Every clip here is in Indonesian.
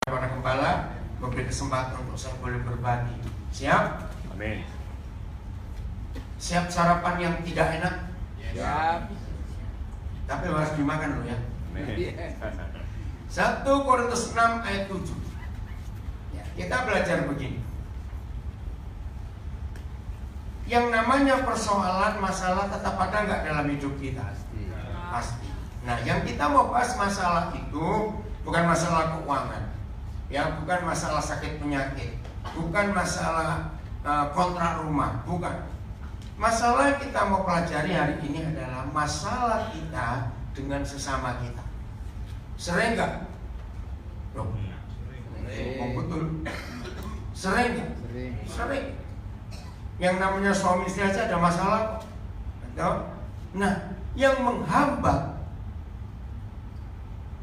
Para Gembala memberi kesempatan untuk saya boleh berbagi. Siap? Amin. Siap sarapan yang tidak enak? Siap. Tapi harus dimakan loh ya. Amin. 1 Korintus 6 ayat 7. Ya, kita belajar begini. Yang namanya persoalan, masalah tetap ada nggak dalam hidup kita? Pasti. Nah, yang kita mau bahas masalah itu bukan masalah keuangan, ya, bukan masalah sakit penyakit, bukan masalah kontrak rumah, bukan. Masalah yang kita mau pelajari hari ini adalah masalah kita dengan sesama kita. Sering nggak? Loh, oh, betul. Sering nggak? Sering. Yang namanya suami istri aja ada masalah, betul? Nah, yang menghambat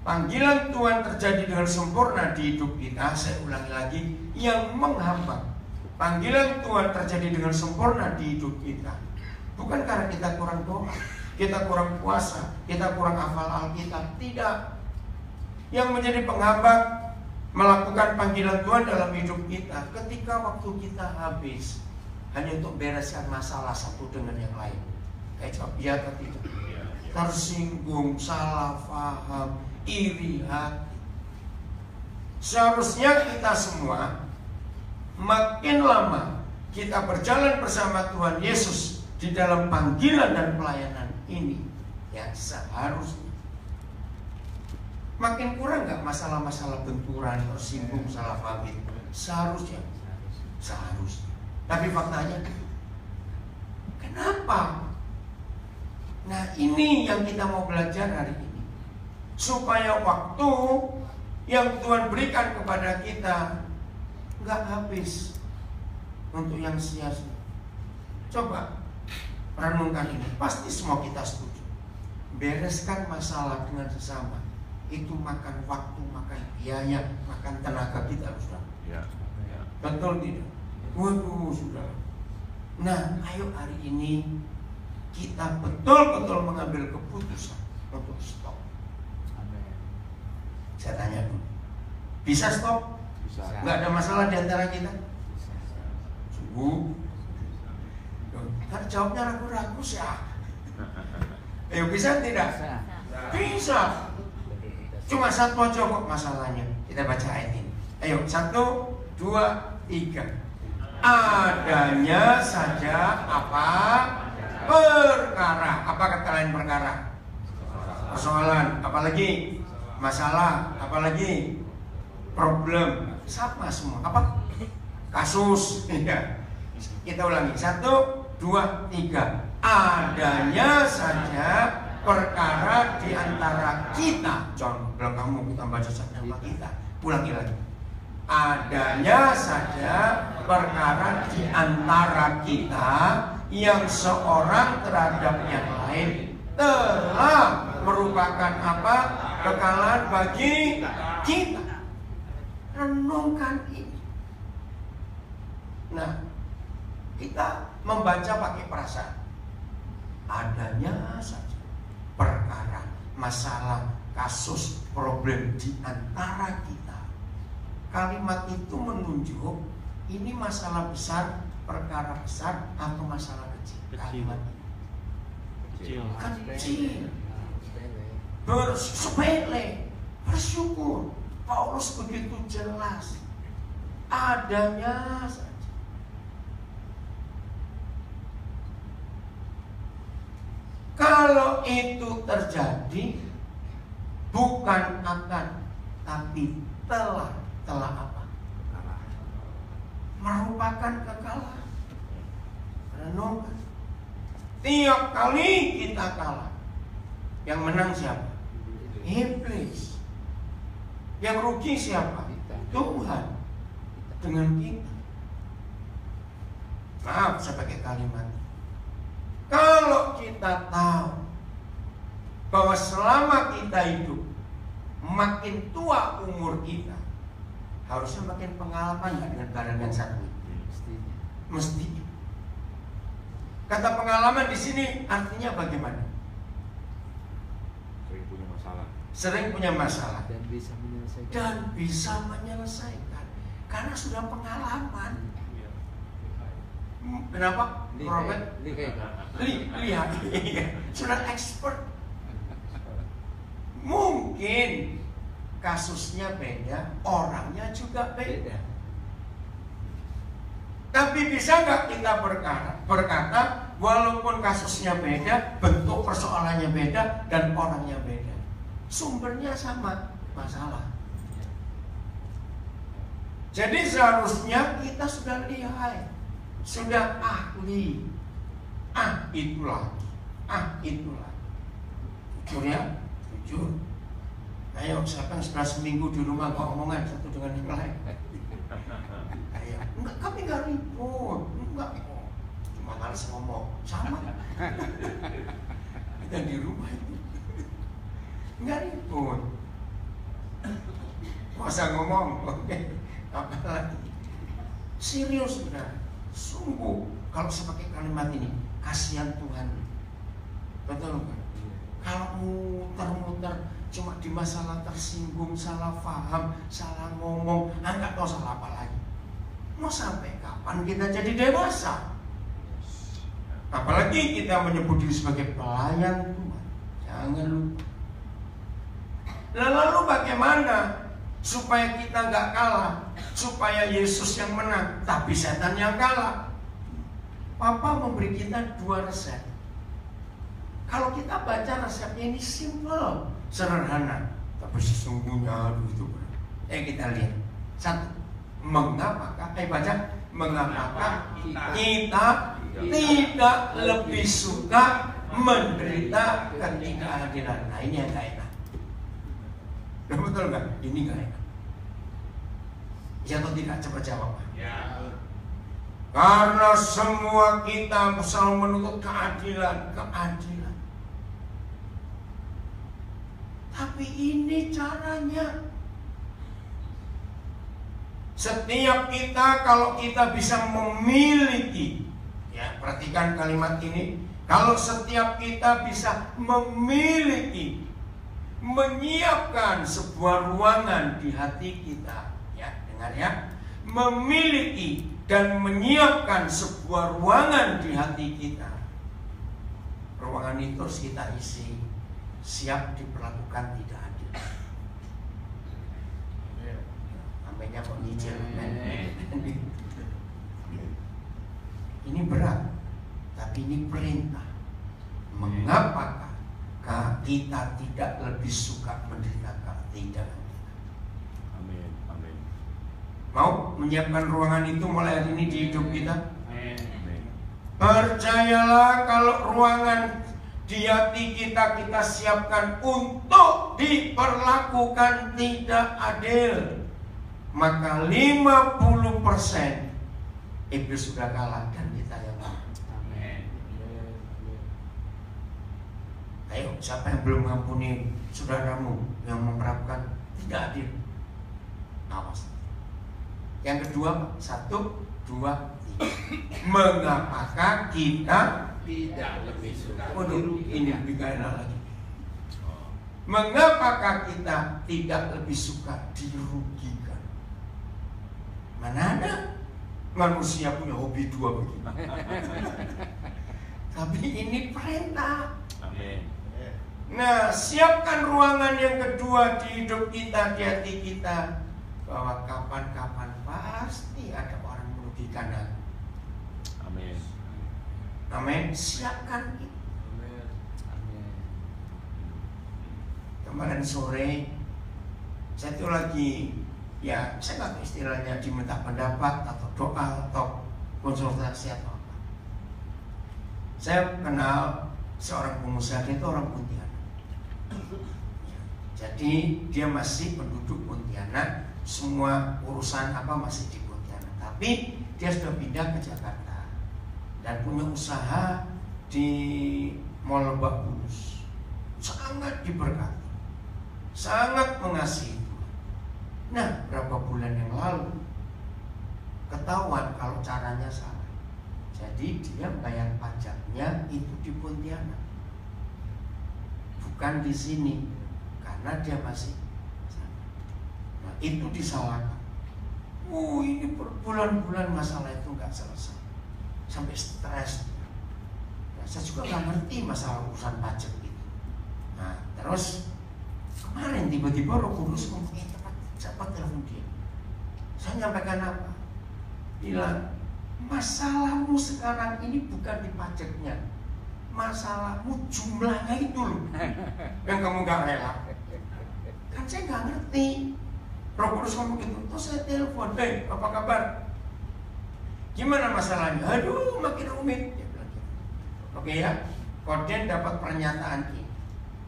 panggilan Tuhan terjadi dengan sempurna di hidup kita, saya ulangi lagi, yang menghambat panggilan Tuhan terjadi dengan sempurna di hidup kita bukan karena kita kurang doa, kita kurang puasa, kita kurang hafal Alkitab, tidak. Yang menjadi penghambat melakukan panggilan Tuhan dalam hidup kita ketika waktu kita habis hanya untuk bereskan masalah satu dengan yang lain. Kayak jawab iya atau tidak? Tersinggung, salah paham, iri hati. Seharusnya kita semua makin lama kita berjalan bersama Tuhan Yesus di dalam panggilan dan pelayanan ini, ya seharusnya makin kurang nggak masalah-masalah benturan, tersinggung, salah paham itu. Seharusnya. Tapi faktanya, kenapa? Nah, ini yang kita mau belajar hari ini, supaya waktu yang Tuhan berikan kepada kita nggak habis untuk yang sia-sia. Coba renungkan ini, pasti semua kita setuju. Bereskan masalah dengan sesama itu makan waktu, makan biaya, makan tenaga kita, sudah. Ya. Betul tidak? Waduh, sudah. Nah, ayo hari ini kita betul-betul mengambil keputusan untuk stop. Amin. Saya tanya dulu, bisa stop? Bisa. Nggak ada masalah di antara kita? Sungguh? Kan jawabnya ragu-ragu sih. Ayo, bisa tidak? Bisa. Cuma satu aja kok masalahnya. Kita baca ayat ini. Ayo, 1, 2, 3. Adanya saja apa? Perkara. Apa kata lain perkara? Persoalan. Apalagi? Masalah. Apalagi? Problem. Sama semua. Apa? Kasus. Kita ulangi. 1, 2, 3. Adanya saja perkara di antara kita. Contoh, kalau kamu kita baca sama kita, ulangi lagi. Adanya saja perkara di antara kita yang seorang terhadap yang lain telah merupakan apa? Kekalahan bagi kita. Renungkan ini. Nah, kita membaca pakai perasaan. Adanya saja perkara, masalah, kasus, problem di antara kita. Kalimat itu menunjuk ini masalah besar, perkara besar, atau masalah kecil. Kalimat ini kecil, bersepele, bersyukur. Paulus begitu jelas, adanya saja. Kalau itu terjadi, bukan akan, tapi telah apa? Merupakan kekalahan. Renungkan. Tiap kali kita kalah, yang menang siapa? Iblis. Yang rugi siapa? Tuhan. Dengan kita. Maaf saya pakai kalimat. Kalau kita tahu bahwa selama kita hidup, makin tua umur kita, harusnya makin pengalaman nggak dengan barang yang satu ini? Mesti. Kata pengalaman di sini artinya bagaimana? Sering punya masalah. sering punya masalah Dan bisa menyelesaikan. dan bisa menyelesaikan karena sudah pengalaman. Kenapa? Robert lihat sudah expert. Mungkin kasusnya beda, orangnya juga beda. Tapi bisa nggak kita berkata walaupun kasusnya beda, bentuk persoalannya beda, dan orangnya beda, sumbernya sama, masalah. Jadi seharusnya kita sudah lihai, sudah ahli. Itulah. Jujur ya, jujur. Ayo, siapa yang sudah seminggu di rumah kok omongan satu dengan yang lain? Ayo, enggak, kami enggak ribut, enggak kok. Cuma males ngomong, sama. Kita di rumah itu enggak ribut. Masa ngomong, oke, apa lagi? Serius sudah, sungguh. Kalau saya pakai kalimat ini, kasihan Tuhan. Betul kan? Kalau muter-muter cuma di masalah tersinggung, salah paham, salah ngomong, nggak tahu salah apa lagi. Mau sampai kapan kita jadi dewasa? Apalagi kita menyebut diri sebagai pelayan Tuhan. Jangan lupa. Lalu bagaimana supaya kita nggak kalah? Supaya Yesus yang menang, tapi setan yang kalah. Papa memberi kita 2 resep. Kalau kita baca resepnya ini simple, sederhana, tapi sesungguhnya itu berat. Kita lihat. 1. Mengapakah kita tidak lebih suka menderita ketidakadilan? Nah, ini yang gak enak. Betul nggak? Ini gak enak. Ya atau tidak? Coba jawab. Ya. Karena semua kita selalu menuntut keadilan. Tapi ini caranya. Setiap kita, kalau kita bisa memiliki, ya perhatikan kalimat ini, kalau setiap kita bisa memiliki, menyiapkan sebuah ruangan di hati kita, ya dengar ya, memiliki dan menyiapkan sebuah ruangan di hati kita. Ruangan itu harus kita isi, siap diperlakukan tidak adil. Sampainya kok nyicil kan? Ini berat, tapi ini perintah. Mengapakah kita tidak lebih suka menderita ketidakadilan? Amin. Mau menyiapkan ruangan itu mulai hari ini di hidup kita? Percayalah kalau ruangan di hati kita siapkan untuk diperlakukan tidak adil, maka 50% iblis sudah kalah dan kita yang menang. Ayo, siapa yang belum mengampuni saudaramu yang memperlakukan tidak adil? Awas. Yang kedua, 1, 2, 3. Mengapakah kita Tidak lebih suka. Waduh, ini lebih gak enak lagi. Mengapakah kita tidak lebih suka dirugikan? Mana ada manusia punya hobi 2 begini? Tapi ini perintah. Amin. Nah, siapkan ruangan yang kedua di hidup kita, di hati kita, bahwa kapan-kapan pasti ada orang merugikan hati. Amin. Amin. Siapkan itu. Kemarin sore saya tuh lagi, ya saya nggak tahu istilahnya diminta pendapat atau doa atau konsultasi atau apa. Saya kenal seorang pengusaha, dia itu orang Pontianak. Jadi dia masih penduduk Pontianak, semua urusan apa masih di Pontianak. Tapi dia sudah pindah ke Jakarta dan punya usaha di Mall Lebak Bulus. Sangat diberkati, sangat mengasihi Tuhan. Nah, berapa bulan yang lalu ketahuan kalau caranya salah. Jadi dia bayar pajaknya itu di Pontianak, bukan di sini. Karena karena dia masih sama. Nah, itu disalahkan. Ini berbulan-bulan masalah itu nggak selesai, sampai stres. Nah, saya juga nggak ngerti masalah urusan pajak itu. Nah, terus kemarin tiba-tiba Roh Kudus ngomong, cepat telepon dia. Saya nyampaikan apa? Bilang, masalahmu sekarang ini bukan di pajaknya, masalahmu jumlahnya itu loh yang kamu gak rela. Kan saya gak ngerti. Roh Kudus ngomong gitu. Terus saya telepon, apa kabar? Gimana masalahnya? Aduh, makin rumit. Dia bilang gitu. Oke ya, Koden dapat pernyataan ini.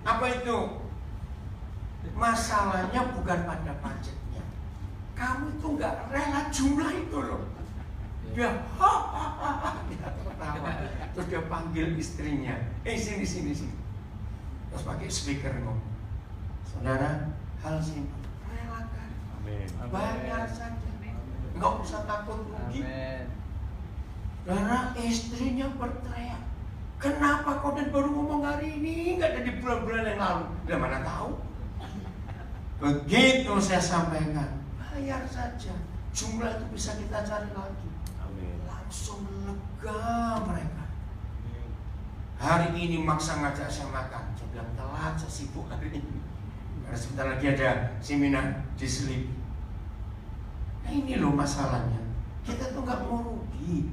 Apa itu? Masalahnya bukan pada pajaknya, kamu itu gak rela jumlah itu loh. Dia dia tertawa. Terus dia panggil istrinya, sini. Terus pakai speaker ngomong, saudara, hal simpel, relakan, bayar saja, nggak usah takut rugi. Saudara, istrinya berteriak, kenapa Koden baru ngomong hari ini, nggak ada di bulan-bulan yang lalu? Dia mana tahu? Begitu saya sampaikan, bayar saja, jumlah itu bisa kita cari lagi. Langsung lega mereka. Hari ini maksa ngajak saya makan. Saya bilang telat, saya sibuk hari ini. Karena sebentar lagi ada seminar di Sleep. Nah, ini loh masalahnya. Kita tuh nggak mau rugi.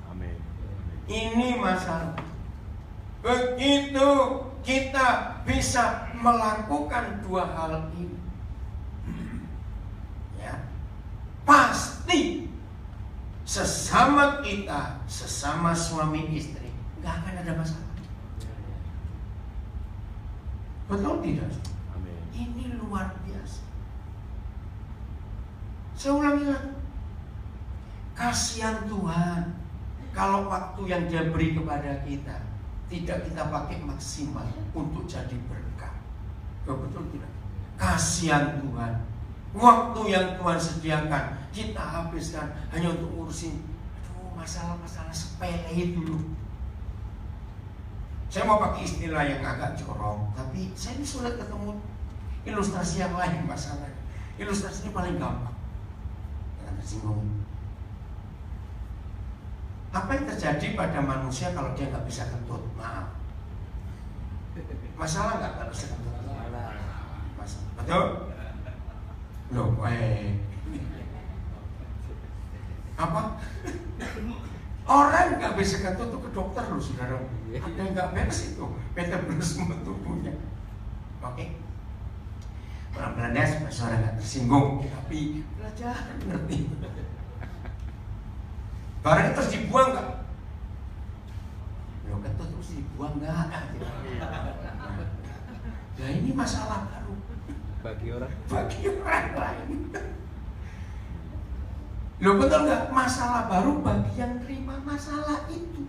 Amin. Ini masalah. Begitu kita bisa melakukan dua hal ini, ya, pasti sesama kita, sesama suami istri, nggak akan ada masalah. Betul tidak? Amin. Ini luar biasa. Saya ulangi lagi. Kasihan Tuhan kalau waktu yang Dia beri kepada kita tidak kita pakai maksimal untuk jadi berkah. Betul tidak? Kasihan Tuhan, waktu yang Tuhan sediakan kita habiskan hanya untuk ngurusin masalah-masalah sepele itu loh. Saya mau pakai istilah yang agak jorok, tapi saya ini sulit ketemu ilustrasi yang lain masalahnya. Ilustrasi ini paling gampang, jangan tersinggung. Apa yang terjadi pada manusia kalau dia nggak bisa kentut? Maaf, masalah nggak kalau bisa kentut? Masalah, betul? Loh, apa? Orang nggak bisa kentut ke dokter loh, saudara. Ada yang nggak beres itu, metabolisme tubuhnya. Oke, pelan-pelan deh supaya suara nggak tersinggung, tapi belajar ngerti. Barang itu terus dibuang nggak? Loh, kentut terus dibuang nggak? Nah, ini masalah baru bagi orang lain. Loh, betul nggak? Masalah baru bagi yang terima masalah itu.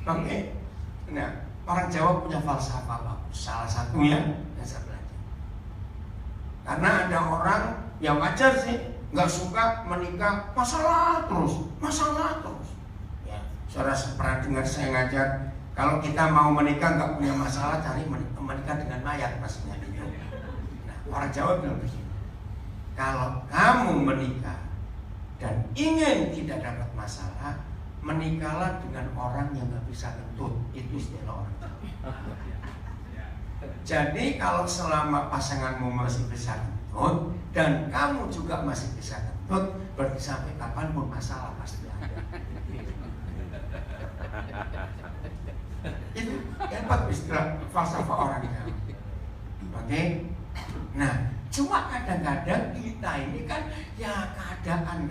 Oke. Nah, orang Jawa punya falsafah bagus. Salah satunya yang saya belajar. Karena ada orang yang wajar sih nggak suka menikah, masalah terus. Ya, saudara pernah dengar saya ngajar, kalau kita mau menikah nggak punya masalah, cari menikah dengan mayat maksudnya gitu. Nah, orang Jawa bilang begini, kalau kamu menikah dan ingin tidak dapat masalah, menikahlah dengan orang yang nggak bisa kentut. Itu istilah orang Jawa. Jadi kalau selama pasanganmu masih bisa kentut dan kamu juga masih bisa kentut, berarti sampai kapanpun masalah pasti ada. Itu hebat istilah falsafah orang Jawa. Oke? Nah, cuma kadang-kadang kita ini kan ya keadaan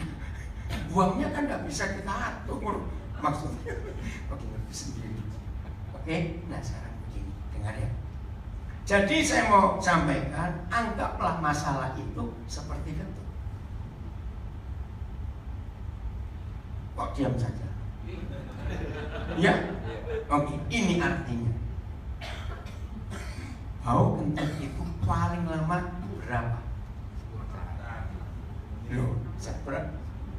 buangnya kan nggak bisa kita atur, maksudnya. Oke, ngerti sendiri. Oke, nah sekarang begini, dengar ya. Jadi saya mau sampaikan, anggaplah masalah itu seperti kentut. Kok diam saja? Ya, oke, ini artinya bau kentut itu paling lama berapa? Loh, saya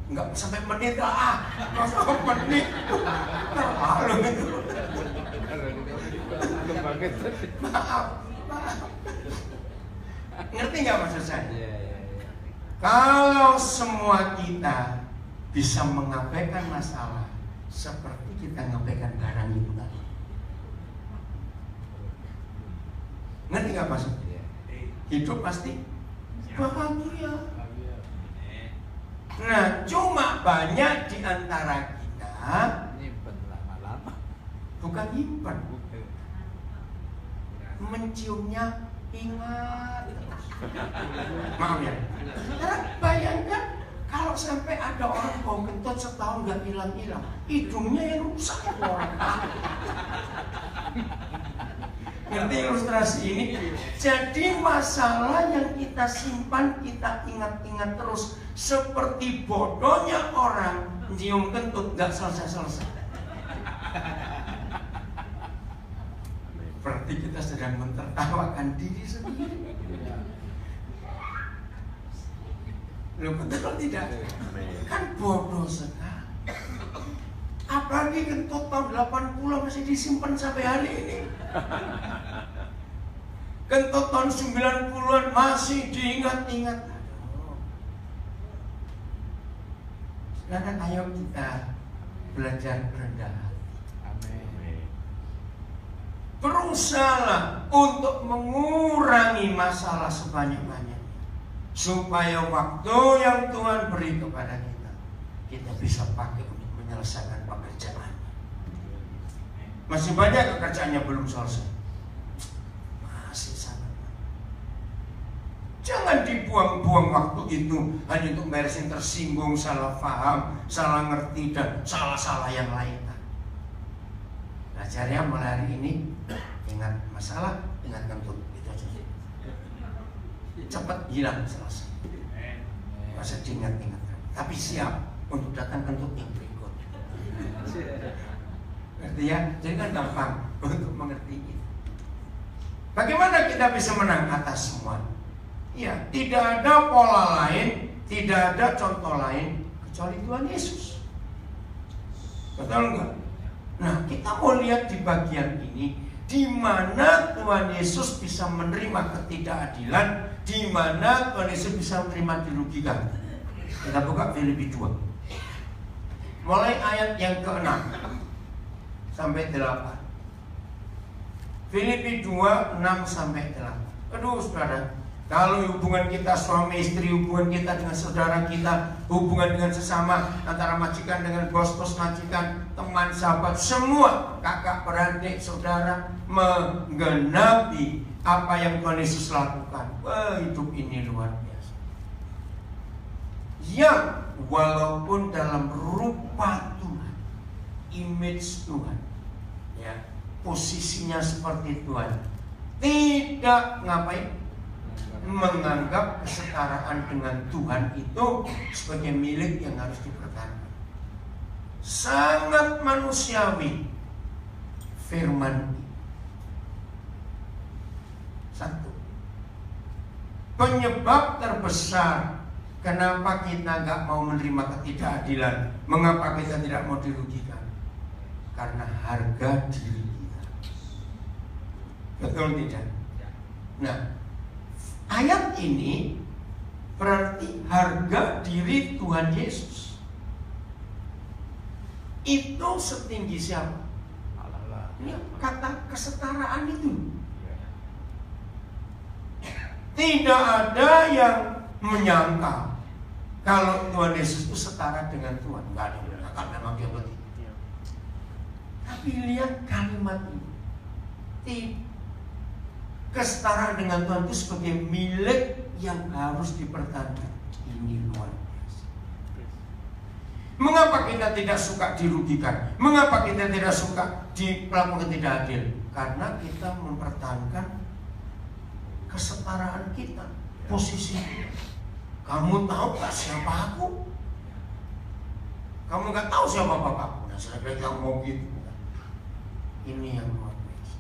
nggak sampai menit lah, masa menit terlalu itu. Maaf. Ngerti nggak maksud saya? Iya. Kalau semua kita bisa mengabaikan masalah seperti kita mengabaikan barang itu tadi. Ngerti nggak maksudnya? Hidup pasti bahagia. Nah, cuma banyak di antara kita Nyimpen lama-lama. bukan nyimpen, menciumnya ingat. Maaf ya. Karena bayangkan kalau sampai ada orang bau kentut setahun nggak hilang-hilang, hidungnya yang rusak orang. Ngerti ilustrasi ini? Jadi masalah yang kita simpan, kita ingat-ingat terus. Seperti bodohnya orang nyium kentut nggak selesai-selesai. Berarti kita sedang mentertawakan diri sendiri. Loh, betul tidak? Kan bodoh sekali. Apalagi kentut tahun 80 masih disimpan sampai hari ini. Kentut tahun 90-an masih diingat-ingat. Sekarang ayo kita belajar rendah hati. Amin. Berusahalah untuk mengurangi masalah sebanyak-banyaknya, supaya waktu yang Tuhan beri kepada kita bisa pakai untuk menyelesaikan pekerjaan. Masih banyak pekerjaannya belum selesai. Masih sangat. Jangan dibuang-buang waktu itu hanya untuk beresin tersinggung, salah paham, salah ngerti, dan salah-salah yang lain. Belajarnya mulai hari ini, ingat masalah, ingat kentut, itu aja. Cepat hilang, selesai. Masa diingat-ingat, tapi siap untuk datang kentut yang berikut. Ngerti ya? Jadi kan gampang untuk mengerti itu. Bagaimana kita bisa menang atas semua? Ya, tidak ada pola lain, tidak ada contoh lain kecuali Tuhan Yesus. Betul enggak? Nah, kita mau lihat di bagian ini, di mana Tuhan Yesus bisa menerima ketidakadilan, di mana Tuhan Yesus bisa menerima dirugikan. Kita buka Filipi 2. Mulai ayat yang ke-6 sampai 8. Filipi 2, 6 sampai 8. Aduh, saudara, kalau hubungan kita suami istri, hubungan kita dengan saudara kita, hubungan dengan sesama, antara majikan dengan bos majikan, teman, sahabat, semua kakak, beradik, saudara, menggenapi apa yang Tuhan Yesus lakukan. Wah, hidup ini luar biasa. Yang walaupun dalam rupa Tuhan, image Tuhan, ya, posisinya seperti Tuhan, tidak ngapain? Menganggap kesetaraan dengan Tuhan itu sebagai milik yang harus dipertahankan. Sangat manusiawi firman. Satu, penyebab terbesar kenapa kita nggak mau menerima ketidakadilan, mengapa kita tidak mau dirugikan, karena harga diri kita. Betul tidak? Nah, ayat ini berarti harga diri Tuhan Yesus itu setinggi siapa? Ini kata kesetaraan itu. Tidak ada yang menyangka kalau Tuhan Yesus itu setara dengan Tuhan. Tidak ada yang menyangka, memang dia begitu. Tapi lihat kalimat ini. Kesetaraan dengan Tuhan itu sebagai milik yang harus dipertahankan. Ini luar biasa. Mengapa kita tidak suka dirugikan? Mengapa kita tidak suka diperlakukan tidak adil? Karena kita mempertahankan kesetaraan kita, posisi kita. Kamu tahu gak siapa aku? Kamu gak tahu siapa bapakku? Nah, saya bilang mau gitu. Ini yang luar biasa.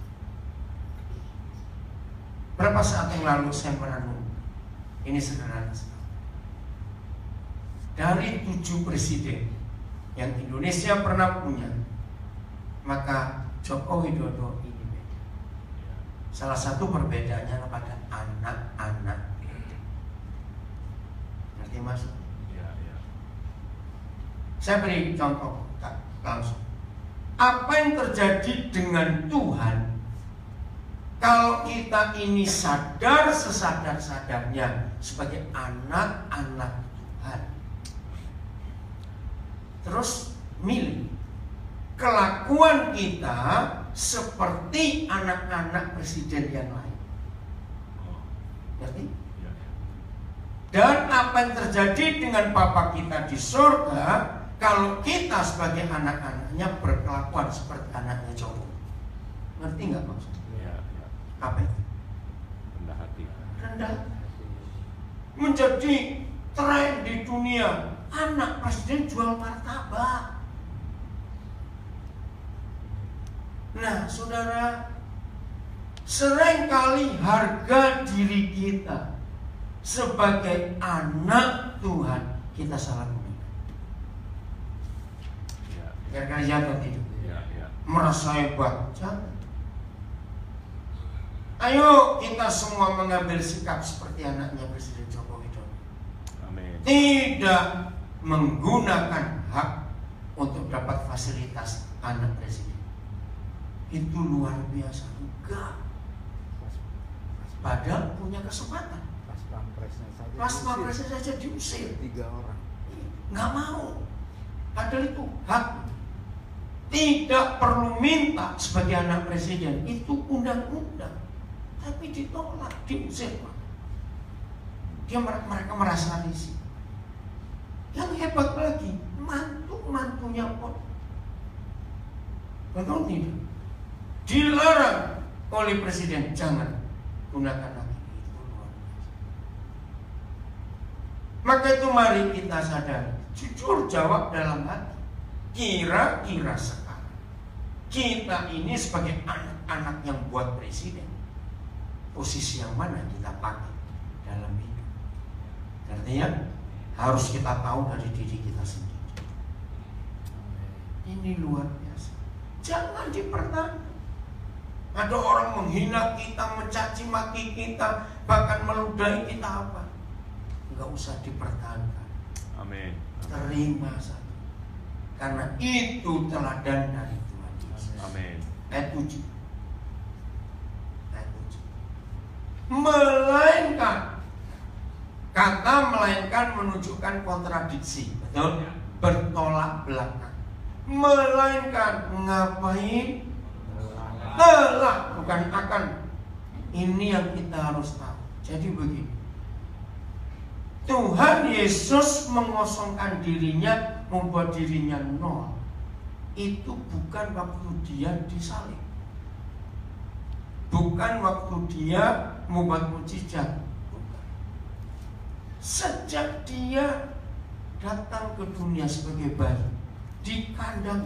Berapa saat yang lalu saya merenung, ini sederhana sekali. Dari 7 presiden yang Indonesia pernah punya, maka Joko Widodo ini beda. Salah satu perbedaannya pada anak-anak. Ngerti Mas? Ya, ya. Saya beri contoh langsung. Apa yang terjadi dengan Tuhan kalau kita ini sadar sesadar-sadarnya sebagai anak-anak Tuhan, terus milih kelakuan kita seperti anak-anak presiden yang lain. Ngerti? Ya, ya. Dan apa yang terjadi dengan Bapa kita di surga kalau kita sebagai anak-anaknya berkelakuan seperti anaknya Jokowi? Ngerti nggak maksudnya? Ya, ya. Apa itu? Rendah hati. Rendah. Menjadi tren di dunia. Anak presiden jual martabak. Nah, saudara, seringkali harga diri kita sebagai anak Tuhan kita salah gunakan. Ya, Gara-gara jatuh tidak. ya, ya. Merasa hebat. Jangan. Ayo kita semua mengambil sikap seperti anaknya Presiden Joko Widodo. Amin. Tidak menggunakan hak untuk dapat fasilitas anak presiden. Itu luar biasa. Enggak. Padahal punya kesempatan. Pas pampresnya saja. Pas diusir. pampresnya saja diusir. 3 orang. Nggak mau. Padahal itu hak. Tidak perlu minta sebagai anak presiden. Itu undang-undang. Tapi ditolak, diusir. Mereka merasa risih. Yang hebat lagi, mantu-mantunya pun. Betul tidak? Dilarang oleh presiden, jangan gunakan lagi. Itu luar biasa. Maka itu mari kita sadar, jujur jawab dalam hati. Kira-kira sekarang kita ini sebagai anak-anak yang buat presiden, posisi yang mana kita pakai dalam hidup? Artinya harus kita tahu dari diri kita sendiri. Ini luar biasa. Jangan dipertanyakan. Ada orang menghina kita, mencaci maki kita, bahkan meludahi kita apa? Enggak usah dipertahankan. Amin. Terima saja. Karena itu teladan dari Tuhan Yesus. Amin. Ayat 7. Ayat 7. Melainkan, kata melainkan menunjukkan kontradiksi, betul? Bertolak belakang. Melainkan ngapain? Telah, bukan akan. Ini yang kita harus tahu. Jadi begini, Tuhan Yesus mengosongkan dirinya, membuat dirinya nol. Itu bukan waktu dia disalib, bukan waktu dia membuat mujizat. Sejak dia datang ke dunia sebagai bayi di kandang,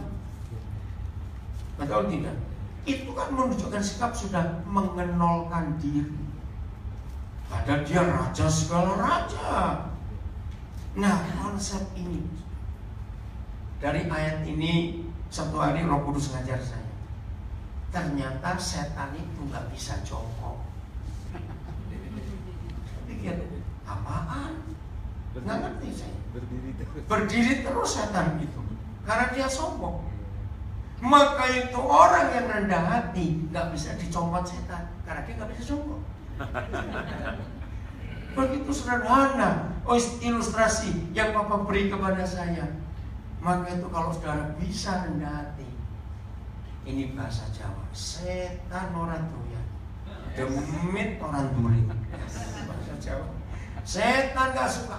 betul tidak? Itu kan menunjukkan sikap sudah mengenolkan diri. Padahal dia raja segala raja. Nah, konsep ini dari ayat ini, satu hari Roh Kudus ngajar saya. Ternyata setan itu nggak bisa jongkok. Pikir apaan? Nggak ngerti saya. Berdiri terus setan itu, karena dia sombong. Maka itu orang yang rendah hati nggak bisa dicomot setan, karena dia nggak bisa jongkok. Begitu sederhana ilustrasi yang Bapak beri kepada saya. Maka itu kalau saudara bisa rendah hati, ini bahasa Jawa, setan orang doyan, demit orang duri. Bahasa Jawa, setan gak suka.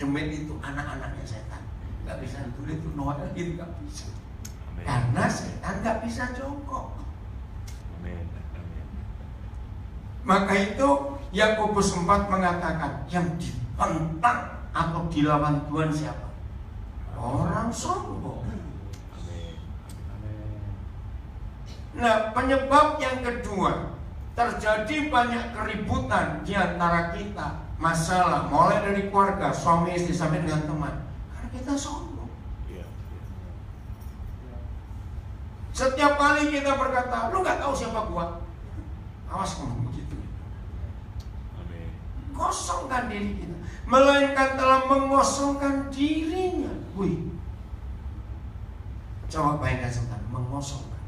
Demit itu anak-anaknya setan, gak bisa duri itu Noah itu gak bisa. Amin. Karena setan gak bisa jongkok. Amin. Maka itu Yakobus 4 mengatakan, yang ditentang atau dilawan Tuhan siapa? Orang sombong. Nah, penyebab yang kedua, terjadi banyak keributan di antara kita, masalah mulai dari keluarga, suami istri sampai dengan teman, karena kita sombong. Setiap kali kita berkata, lu nggak tahu siapa gua, Awas ngomong begitu. Amin. Kosongkan diri kita, melainkan telah mengosongkan dirinya. Wih, coba bayangkan sebentar, mengosongkan.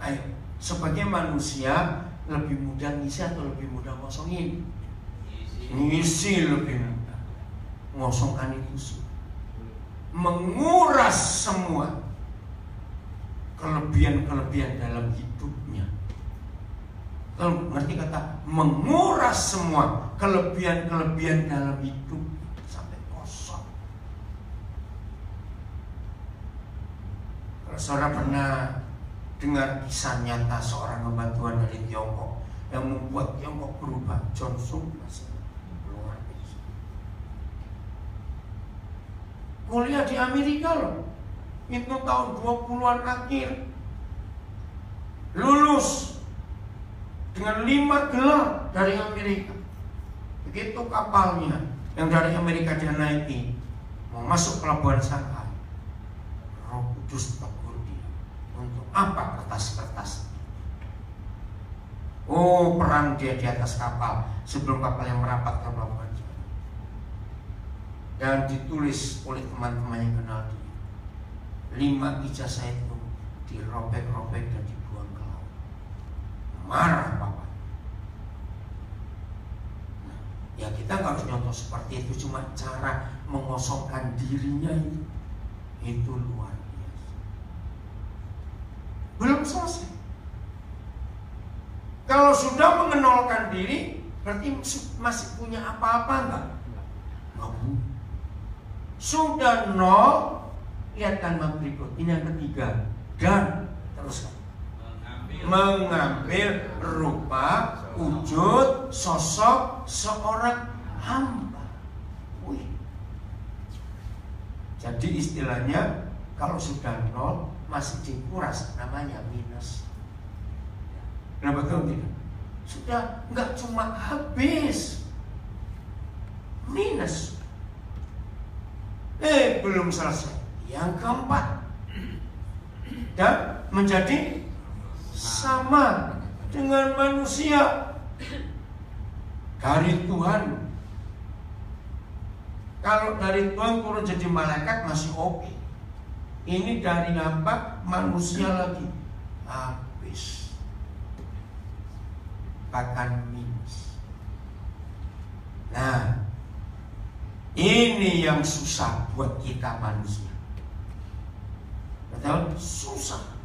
Ayo, sebagai manusia lebih mudah ngisi atau lebih mudah ngosongin? Ngisi lebih mudah. Ngosongkan itu sih, menguras semua kelebihan-kelebihan dalam hidupnya. Kalau ngerti kata menguras semua kelebihan-kelebihan dalam hidup sampai kosong. Kalau saudara pernah dengar kisah nyata seorang hamba Tuhan dari Tiongkok yang membuat Tiongkok berubah, John Sung, luar biasa. Kuliah di Amerika loh, itu tahun 20-an akhir, lulus dengan 5 gelar dari Amerika. Begitu kapalnya yang dari Amerika dia naiki mau masuk pelabuhan Shanghai, Roh Kudus tegur dia, untuk apa kertas-kertas? Oh, perang dia di atas kapal sebelum kapal yang merapat ke pelabuhan Shanghai. Dan ditulis oleh teman-teman yang kenal dia, 5 ijazah itu dirobek-robek dan dibuang ke laut. Marah Bapak. Nah, ya kita nggak harus nyontoh seperti itu, cuma cara mengosongkan dirinya itu luar biasa. Belum selesai. Kalau sudah mengenolkan diri, berarti masih punya apa-apa enggak? Nggak punya. Sudah nol, lihat kalimat berikut. Ini yang ketiga. Dan teruskan. Mengambil rupa, wujud, sosok seorang hamba. Wih. Jadi istilahnya kalau sudah nol masih dikuras, namanya minus. Nah betul tidak? Sudah nggak cuma habis, minus. Belum selesai. Yang keempat, dan menjadi sama dengan manusia dari Tuhan. Kalau dari Tuhan turun jadi malaikat masih oke. Ini dari hamba manusia lagi, habis, bahkan minus. Nah, ini yang susah buat kita manusia. Betul? Susah.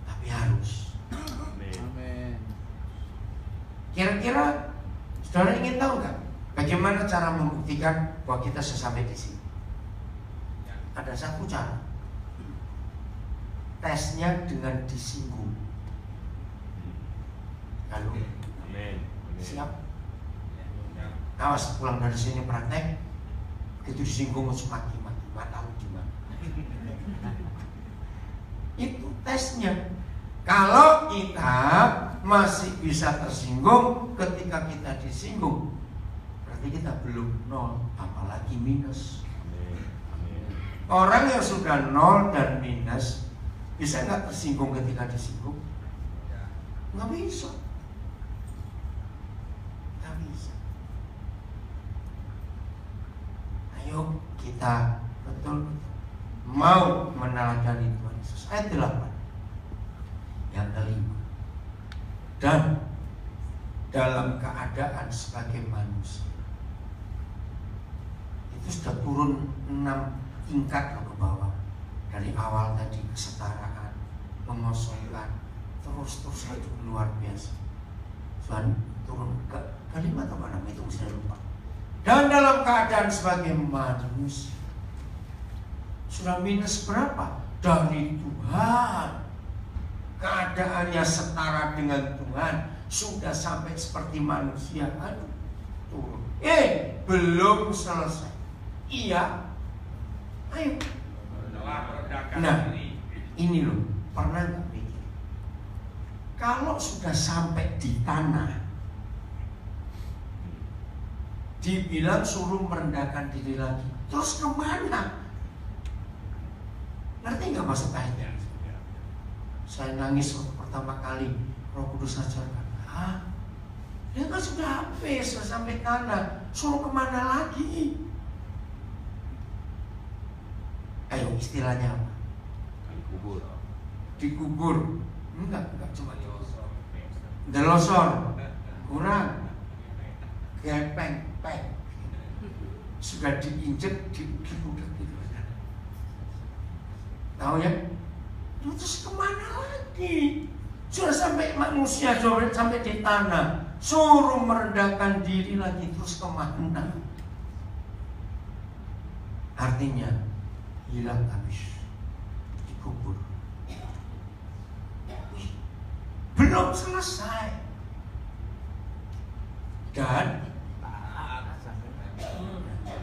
Tapi harus. Amin. Kira-kira saudara ingin tahu nggak bagaimana cara membuktikan bahwa kita sudah sampai di sini? Ada satu cara. Tesnya dengan disinggung. Lalu, siap? Awas pulang dari sini praktek, begitu disinggung langsung maki-maki, matamu di mana? Itu tesnya. Kalau kita masih bisa tersinggung ketika kita disinggung, berarti kita belum nol, apalagi minus. Orang yang sudah nol dan minus bisa nggak tersinggung ketika disinggung? Nggak bisa. Nggak bisa. Ayo kita betul mau meneladani Tuhan Yesus. Ayat 8. Yang kelima, dan dalam keadaan sebagai manusia, itu sudah turun 6 tingkat ke bawah. Dari awal tadi kesetaraan, mengosongkan, terus itu luar biasa. Tuhan turun ke kelima atau mana itu saya lupa. Dan dalam keadaan sebagai manusia, sudah minus berapa? Dari Tuhan, keadaannya setara dengan Tuhan, sudah sampai seperti manusia. Aduh, turun. Belum selesai. Iya. Ayo. Nah, ini loh, pernah nggak pikir? Kalau sudah sampai di tanah, dibilang suruh merendahkan diri lagi, terus kemana? Ngerti nggak maksud ayatnya? Saya nangis waktu pertama kali Roh Kudus ajarkan. Dia kan sudah habis, sampai tanah, suruh kemana lagi? Ayo, istilahnya apa? Dikubur. Dikubur. Enggak cuma delosor. Kurang. Gepeng, sudah diinjek, dibudak gitu. Tahu ya? Terus kemana lagi? Sudah sampai manusia, sudah sampai di tanah, suruh merendahkan diri lagi, terus kemana? Artinya hilang habis, dikubur. Belum selesai. Dan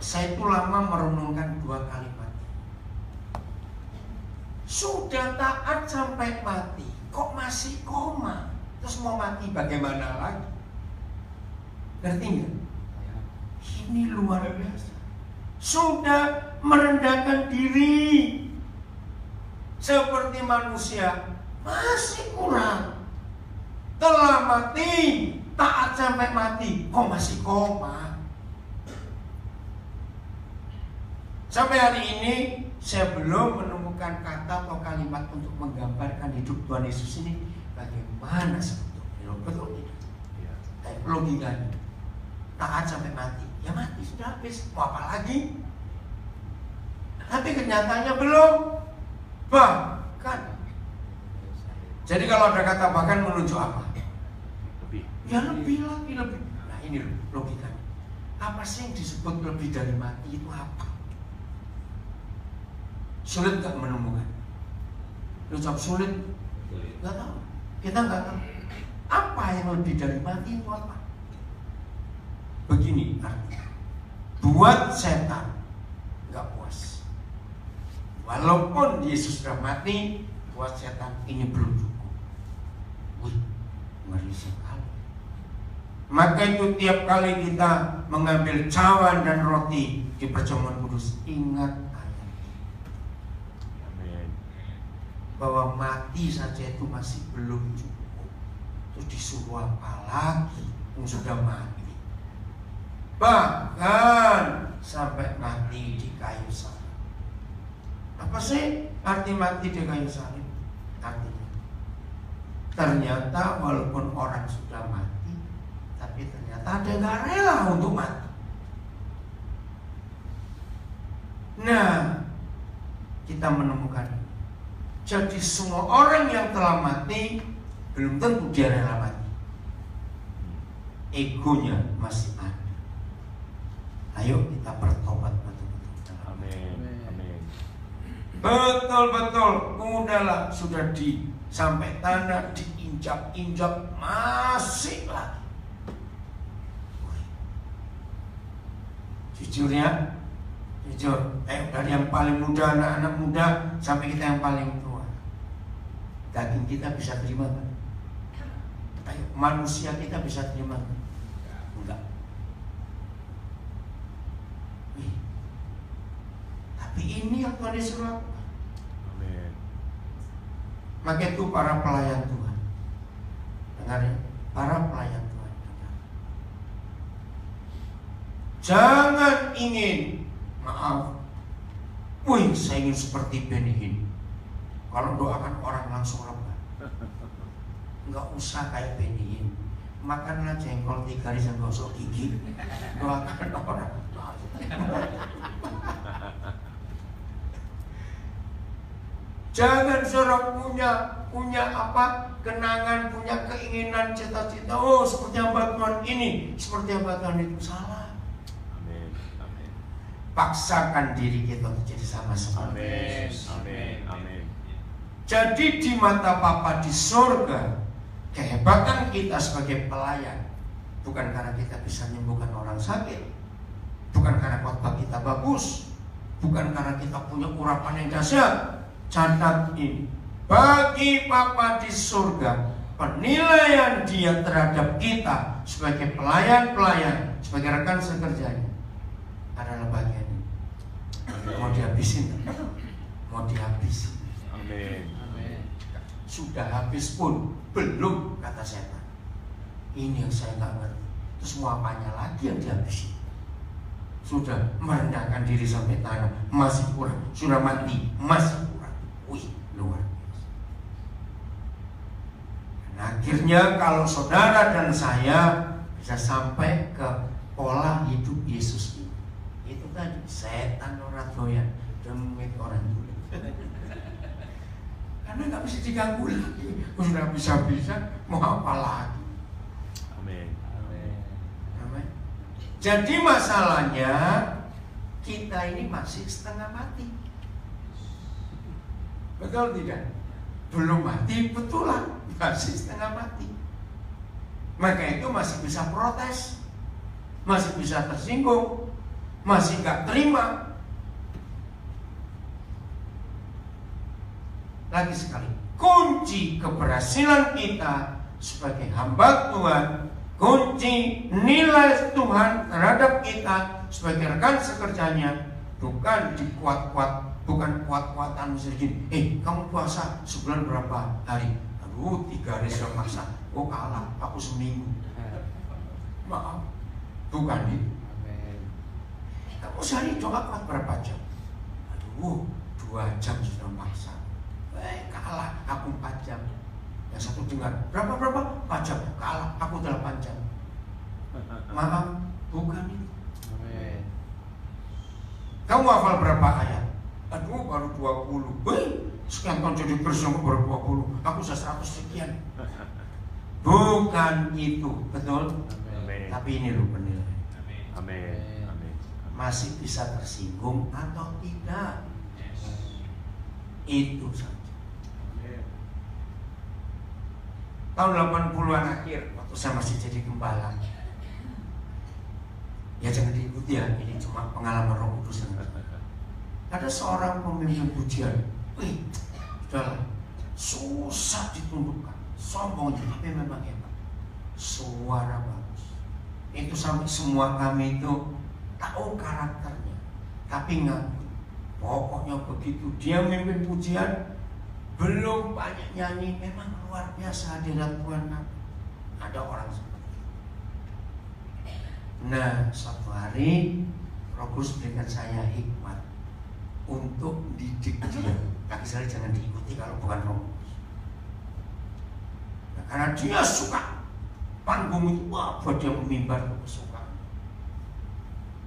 saya itu lama merenungkan dua kalimat. Sudah taat sampai mati, kok masih koma? Terus mau mati bagaimana lagi? Ngerti nggak? Ini luar biasa. Sudah merendahkan diri seperti manusia, masih kurang. Telah mati, taat sampai mati, kok masih koma? Sampai hari ini saya belum menemukan kata atau kalimat untuk menggambarkan hidup Tuhan Yesus ini bagaimana sebetulnya. Betul tidak? Logikanya taat sampai mati, ya mati sudah habis, mau apa lagi? Tapi kenyataannya belum. Bahkan, jadi kalau ada kata bahkan menunjuk apa? Lebih. Ya lebih lagi, lebih. Nah ini logikanya. Apa sih yang disebut lebih dari mati itu apa? Sulit gak menemukan? Ucap sulit? Gak tahu. Kita gak tahu. Apa yang lebih dari mati itu apa? Begini artinya. Buat setan gak puas. Walaupun Yesus sudah mati, buat setan ini belum cukup. Wih, ngeri sekali. Maka itu tiap kali kita mengambil cawan dan roti di perjamuan kudus, ingat bahwa mati saja itu masih belum cukup. Terus disuruh apa lagi yang sudah mati? Bahkan sampai mati di kayu salib. Apa sih arti mati di kayu salib? Artinya ternyata walaupun orang sudah mati, tapi ternyata ada yang gak rela untuk mati. Nah, kita menemukan jadi semua orang yang telah mati belum tentu dia rela mati. Egonya masih ada. Ayo kita bertobat betul-betul. Amin. Amin. Betul-betul udahlah, sudah sampai tanah diinjak-injak masih lagi. Jujurnya, jujur, dari yang paling muda, anak-anak muda sampai kita yang paling tua, daging kita bisa terima kan? Ayo, manusia kita bisa terima kan? Enggak. Tapi ini yang Tuhan Yesus lakukan. Amin. Maka itu para pelayan Tuhan, dengar ya, para pelayan Tuhan, dengar. Jangan ingin, maaf, wih saya ingin seperti Benny Hinn. Kalau doakan orang langsung lega. Enggak usah kayak Benny Hinn. Makanlah jengkol 3 hari dan gosok gigi. Doakan orang. Jangan suruh punya apa kenangan, punya keinginan, cita-cita. Oh seperti hamba Tuhan ini, seperti hamba Tuhan itu. Salah. Amin. Amin. Paksakan diri kita untuk jadi sama seperti Yesus. Amin. Amin. Jadi di mata Bapa di surga, kehebatan kita sebagai pelayan bukan karena kita bisa menyembuhkan orang sakit, bukan karena khotbah kita bagus, bukan karena kita punya urapan yang dahsyat. Catat ini, bagi Bapa di surga, penilaian Dia terhadap kita sebagai pelayan-pelayan, sebagai rekan sekerjanya adalah bagian ini. Mau dihabisin, mau dihabisin. Amin. sudah habis pun belum, kata setan. Ini yang saya nggak ngerti. Terus mau apanya lagi yang dihabisi? Sudah merendahkan diri sampai tanah, masih kurang. Sudah mati, masih kurang. Wih, luar biasa. Dan akhirnya kalau saudara dan saya bisa sampai ke pola hidup Yesus ini, itu tadi setan orang doyan, demit orang tulen. Karena nggak bisa diganggu lagi. Sudah bisa-bisa mau apa lagi? Amin. Amin. Jadi masalahnya kita ini masih setengah mati. Betul tidak? Belum mati betulan, masih setengah mati. Maka itu masih bisa protes, masih bisa tersinggung, masih nggak terima. Lagi sekali, kunci keberhasilan kita sebagai hamba Tuhan, kunci nilai Tuhan terhadap kita sebagai rekan sekerjanya bukan dikuat-kuat, bukan kuat-kuatan misalnya kamu puasa sebulan berapa hari? Aduh, 3 hari sudah maksa. Oh kalah, aku seminggu. Maaf, bukan itu. Kamu sehari doa kuat berapa jam? Aduh, 2 jam sudah maksa. Kalah, aku 4 jam. Yang satu dengar, berapa? 4 jam. Kalah, aku 8 jam. Maaf, bukan itu. Kamu hafal berapa ayat? Aduh, baru 20. Sekian tahun jadi Kristen baru 20. Aku sudah 100 sekian. Bukan itu, betul? Amin. Tapi ini loh penilaian. Amin. Amin. Masih bisa tersinggung atau tidak? Itu saja. Tahun 80-an akhir, waktu saya masih jadi gembala, ya jangan diikuti ya, ini cuma pengalaman Roh Kudus. Ada seorang pemimpin pujian, sudahlah, susah ditundukkan, sombong tapi memang hebat, suara bagus. Itu sampai semua kami itu tahu karakternya, tapi ngaku. Pokoknya begitu dia memimpin pujian, belum banyak nyanyi, memang luar biasa hadirat Tuhan. Ada orang seperti itu. Nah, suatu hari Roh Kudus berikan saya hikmat untuk didik dia. Kaki saya jangan diikuti kalau bukan Roh Kudus. Nah, karena dia suka panggung itu, buat dia memimbar kesukaan.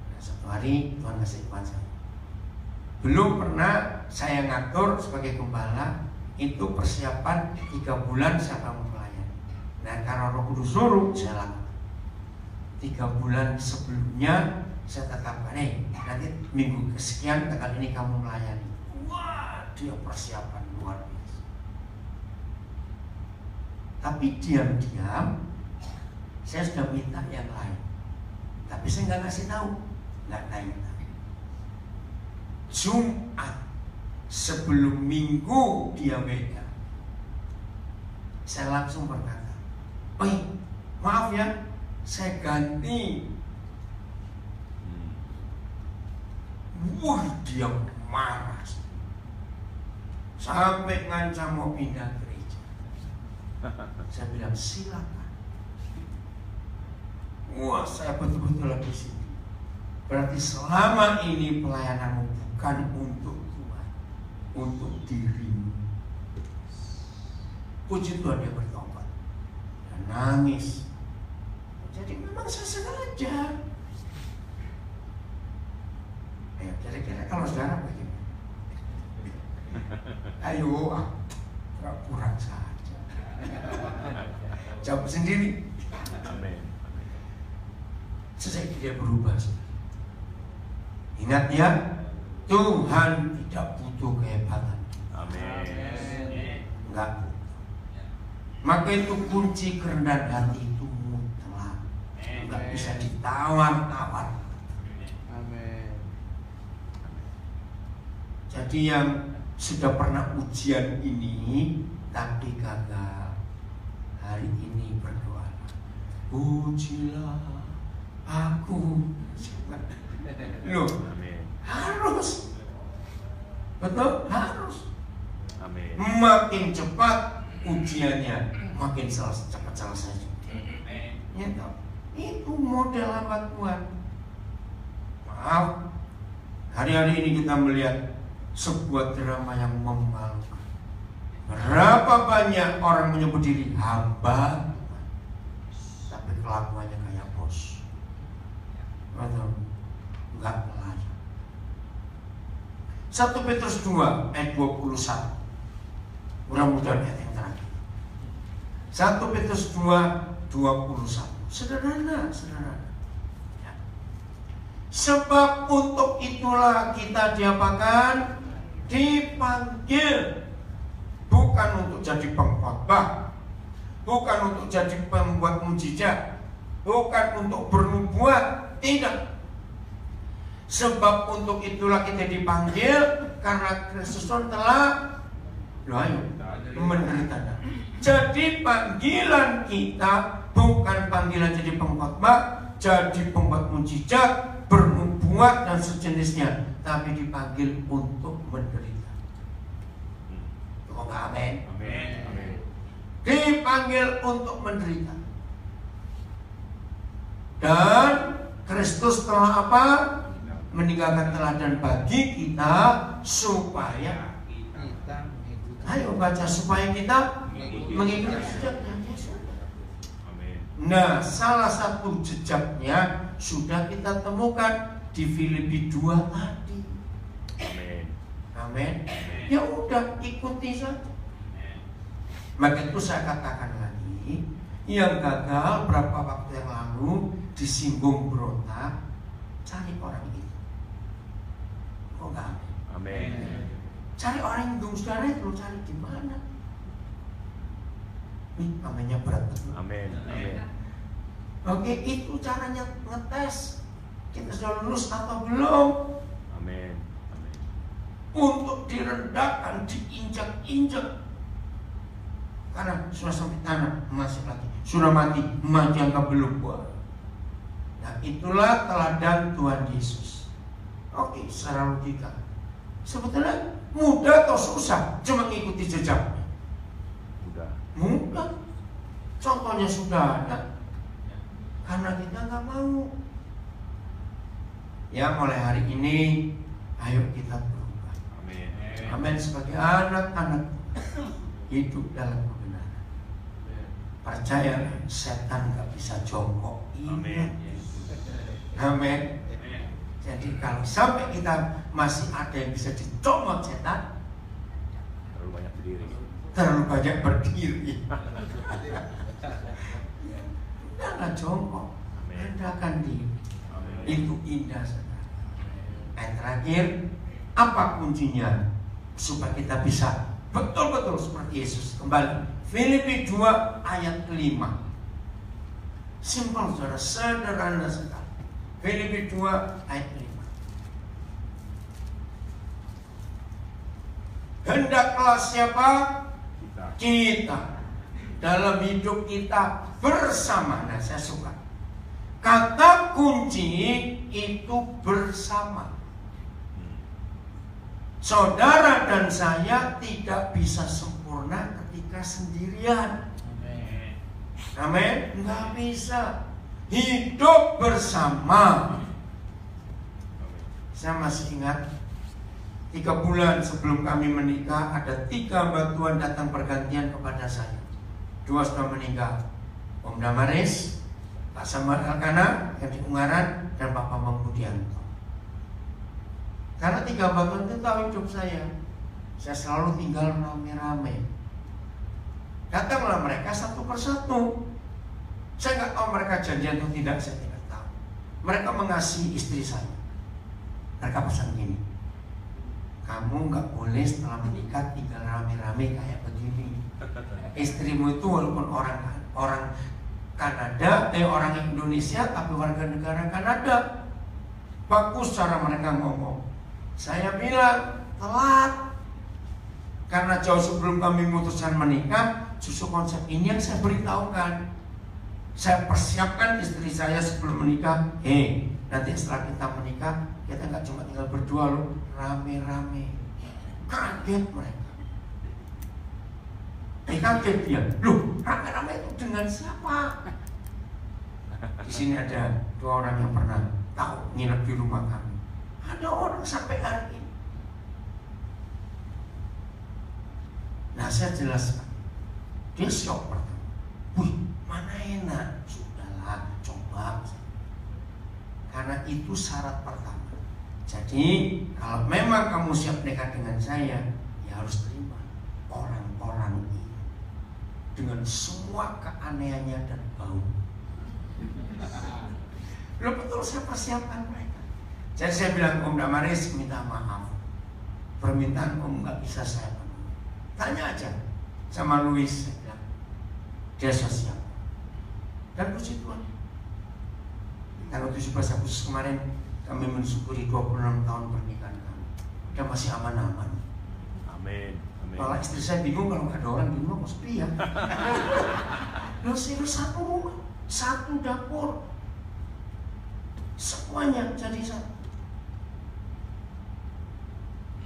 Nah, suatu hari Tuhan kasih hikmat saya. Belum pernah saya ngatur sebagai gembala itu persiapan 3 bulan saya akan melayani. Nah, karena Roh Kudus suruh, saya lakukan. 3 bulan sebelumnya saya tetapkan, nanti minggu kesekian tanggal ini kamu melayani. Wah, dia persiapan luar biasa. Tapi diam-diam saya sudah minta yang lain, tapi saya nggak kasih tahu, nggak tanya. Jumat sebelum minggu dia WA, saya langsung berkata, maaf ya, saya ganti. Wah, dia marah sampai ngancam mau pindah gereja. Saya bilang silakan. Wah, saya betul-betul lagi sini. Berarti selama ini pelayananmu bukan untuk Tuhan, untuk dirimu. Puji Tuhan, dia bertobat dan nangis. Jadi memang saya sengaja. Kira-kira kalau saudara bagaimana? Ayo, pura-pura saja. Jawab sendiri. Amin. Sesuai dia berubah. Ingat ya, Tuhan tidak butuh kehebatan. Amin. Enggak butuh. Maka itu kunci kerendahan hati itu mutlak. Enggak bisa ditawar-tawar. Amin. Jadi yang sudah pernah ujian ini tapi gagal, hari ini berdoa, pujilah aku. Loh, Amin. harus, betul, harus. Amin. Makin cepat ujiannya makin cepat selesai. Ya, itu model hamba Tuhan. Maaf, hari-hari ini kita melihat sebuah drama yang memalukan. Berapa banyak orang menyebut diri hamba Tuhan, tapi kelakuannya kayak bos, atau enggak pelayan. 1 Petrus 2 ayat 21. Mudah-mudahan ayat yang terakhir. 1 Petrus 2:21. Sederhana. Ya. Sebab untuk itulah kita diapakan? Dipanggil. Bukan untuk jadi pengkhotbah, bukan untuk jadi pembuat mujizat, bukan untuk bernubuat, tidak. Sebab untuk itulah kita dipanggil, karena Kristus telah menderita. Jadi panggilan kita bukan panggilan jadi pengkhotbah, jadi pembuat mujizat, bernubuat dan sejenisnya, tapi dipanggil untuk menderita. Oh, amin. Amin. Dipanggil untuk menderita. Dan Kristus telah apa? Meninggalkan teladan bagi kita supaya kita mengikuti. Ayo baca, supaya kita mengikuti jejaknya. Nah, salah satu jejaknya sudah kita temukan di Filipi 2 tadi. Amin. Ya udah, ikuti saja. Maka itu saya katakan lagi, yang gagal berapa waktu yang lalu disinggung berontak, cari orang itu. Oh enggak? Amin. Cari orang yang saudara itu, cari di mana? Ini namanya berat betul. Amin. Oke, itu caranya ngetes kita sudah lulus atau belum. Amin. Untuk direndahkan, diinjak-injak, karena sudah sampai tanah masih lagi, sudah mati angka belum buat. Nah, itulah teladan Tuhan Yesus. Oke, secara logika sebetulnya mudah atau susah cuma ngikuti jejaknya? Mudah. Contohnya sudah ada, karena kita nggak mau. Ya, mulai hari ini ayo kita berubah. Amin. Sebagai anak-anak hidup dalam kebenaran. Percaya, setan nggak bisa jongkok. Amin. Jadi kalau sampai kita masih ada yang bisa dicomot setan, terlalu banyak berdiri. Jangan jongkok, rendahkan diri. Itu indah saudara. Yang terakhir, apa kuncinya supaya kita bisa betul-betul seperti Yesus? Kembali Filipi 2 ayat 5. Simpel saudara, sederhana sekali. Filipi 2 ayat 5. Hendaklah siapa? Kita dalam hidup kita bersama. Nah, saya suka kata kunci itu bersama. Saudara dan saya tidak bisa sempurna ketika sendirian. Amin. Nggak bisa hidup bersama. Saya masih ingat 3 bulan sebelum kami menikah, ada 3 bantuan datang bergantian kepada saya. 2 sudah meninggal, Om Damaris, Pak Samar Alkana yang di Ungaran, dan Bapak Mangkudianto. Karena 3 bantuan itu tahu hidup saya selalu tinggal rame-rame. Datanglah mereka satu persatu. Saya nggak tahu mereka janjian atau tidak, saya tidak tahu. Mereka mengasihi istri saya. Mereka pesan gini, kamu nggak boleh setelah menikah tinggal rame-rame kayak begini. Istrimu itu walaupun orang Kanada, orang Indonesia tapi warga negara Kanada. Bagus cara mereka ngomong. Saya bilang telat, karena jauh sebelum kami memutuskan menikah, justru konsep ini yang saya beritahukan. Saya persiapkan istri saya sebelum menikah. Nanti setelah kita menikah, kita nggak cuma tinggal berdua loh, rame-rame. Kaget mereka. Kaget dia, loh rame-rame itu dengan siapa? Di sini ada 2 orang yang pernah tahu nginep di rumah kami. Ada orang sampai hari ini. Nah saya jelaskan, dia shock pertama. Wih, mana enak? Sudahlah, coba. Karena itu syarat pertama. Jadi kalau memang kamu siap nekat dengan saya, ya harus terima orang-orang ini dengan semua keanehannya dan bau. Lo betul saya persiapkan mereka. Jadi saya bilang, Om Damaris minta maaf, permintaan Om nggak bisa saya penuhi. Tanya aja sama Louis, saya bilang, dia siap. Dan puji Tuhan, tanggal 17 Agustus kemarin kami mensyukuri 26 tahun pernikahan kami. Dia masih aman-aman. Amin. Amin. Malah istri saya bingung kalau nggak ada orang di rumah, kok sepi ya. Loh serius, satu rumah, satu dapur, semuanya jadi satu.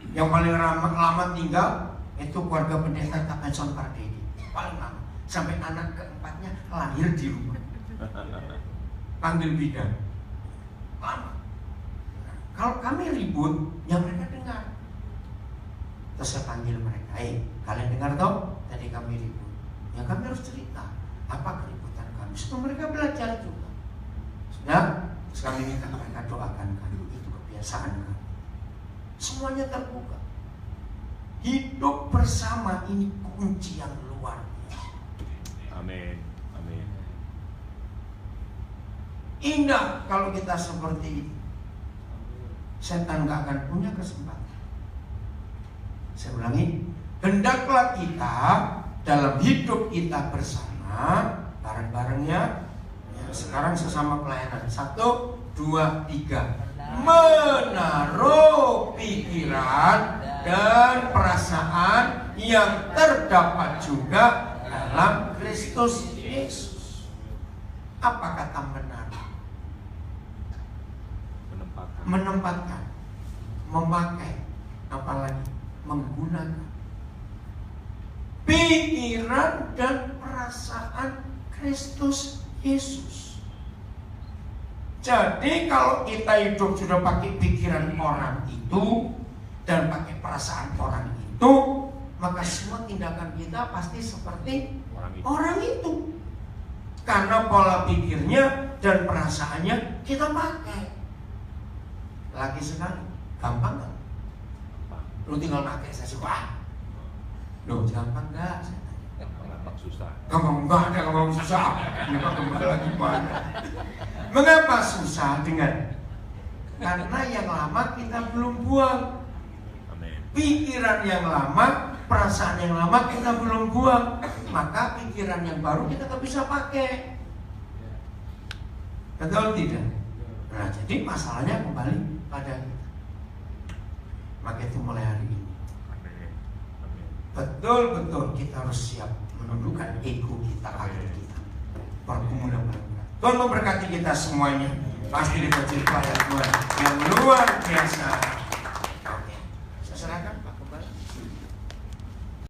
Yang paling lama tinggal itu keluarga pendeta Tapanson Pardedi, paling lama, sampai anak keempatnya lahir di rumah. Panggil bidan, lama. Kalau kami ribut, ya mereka dengar. Terus saya panggil mereka, kalian dengar toh? Tadi kami ribut. Ya kami harus cerita apa keributan kami. Supaya mereka belajar juga. Sudah, terus kami minta mereka doakan kami. Itu kebiasaan kami. Semuanya terbuka. Hidup bersama ini kunci yang luar biasa. Amin. Amin. Indah kalau kita seperti itu. Setan gak akan punya kesempatan. Saya ulangi, hendaklah kita dalam hidup kita bersama, bareng-barengnya, ya, sekarang sesama pelayanan. 1, 2, 3. Menaruh pikiran dan perasaan yang terdapat juga dalam Kristus Yesus. Apa kata menaruh? Menempatkan, memakai, apalagi menggunakan pikiran dan perasaan Kristus Yesus. Jadi kalau kita hidup sudah pakai pikiran orang itu dan pakai perasaan orang itu, maka semua tindakan kita pasti seperti orang itu. Karena pola pikirnya dan perasaannya kita pakai. Lagi sekali, gampang gak? Lu tinggal pakai, saya suka. Loh, gampang gak? Gampang susah. Gampang enggak, ada gampang susah. Kenapa kembali lagi mana? Mengapa susah? Karena yang lama kita belum buang. Pikiran yang lama, perasaan yang lama kita belum buang. Maka pikiran yang baru kita gak bisa pakai. Betul tidak? Nah, jadi masalahnya kembali pada kita. Maka itu mulai hari ini betul-betul kita harus siap menundukkan ego kita, hati kita. Pergumulan berat. Tuhan memberkati kita semuanya. Pasti kita cerita Tuhan yang luar biasa.